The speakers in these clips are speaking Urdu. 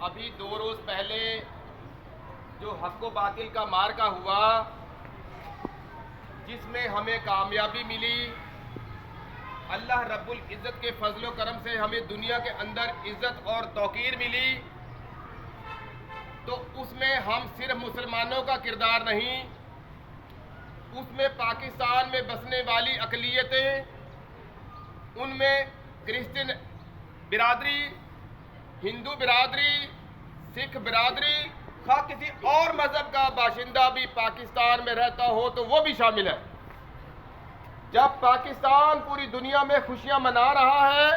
ابھی 2 روز پہلے جو حق و باطل کا معرکہ ہوا، جس میں ہمیں کامیابی ملی، اللہ رب العزت کے فضل و کرم سے ہمیں دنیا کے اندر عزت اور توقیر ملی، تو اس میں ہم صرف مسلمانوں کا کردار نہیں، اس میں پاکستان میں بسنے والی اقلیتیں، ان میں کرسچن برادری، ہندو برادری، سکھ برادری، خواہ کسی اور مذہب کا باشندہ بھی پاکستان میں رہتا ہو تو وہ بھی شامل ہے۔ جب پاکستان پوری دنیا میں خوشیاں منا رہا ہے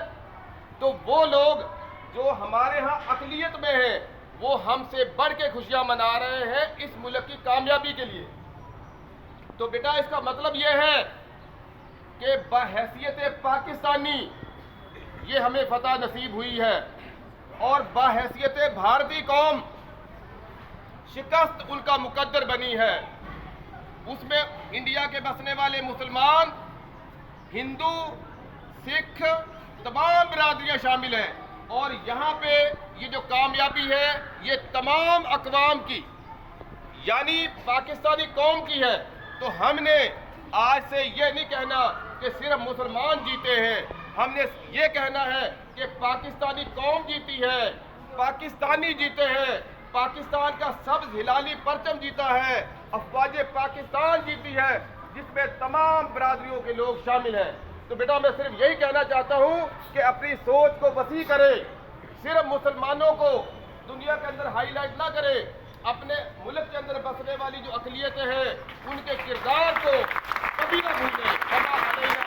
تو وہ لوگ جو ہمارے ہاں اقلیت میں ہیں وہ ہم سے بڑھ کے خوشیاں منا رہے ہیں اس ملک کی کامیابی کے لیے۔ تو بیٹا اس کا مطلب یہ ہے کہ بحیثیت پاکستانی یہ ہمیں فتح نصیب ہوئی ہے، اور بحیثیت بھارتی قوم شکست ان کا مقدر بنی ہے۔ اس میں انڈیا کے بسنے والے مسلمان، ہندو، سکھ، تمام برادریاں شامل ہیں، اور یہاں پہ یہ جو کامیابی ہے یہ تمام اقوام کی یعنی پاکستانی قوم کی ہے۔ تو ہم نے آج سے یہ نہیں کہنا کہ صرف مسلمان جیتے ہیں، ہم نے یہ کہنا ہے کہ پاکستانی قوم جیتی ہے، پاکستانی جیتے ہیں، پاکستان کا سبز ہلالی پرچم جیتا ہے، افواج پاکستان جیتی ہے، جس میں تمام برادریوں کے لوگ شامل ہیں۔ تو بیٹا میں صرف یہی کہنا چاہتا ہوں کہ اپنی سوچ کو وسیع کرے، صرف مسلمانوں کو دنیا کے اندر ہائی لائٹ نہ کرے، اپنے ملک کے اندر بسنے والی جو اقلیتیں ہیں ان کے کردار کو کبھی نہ بھولیں۔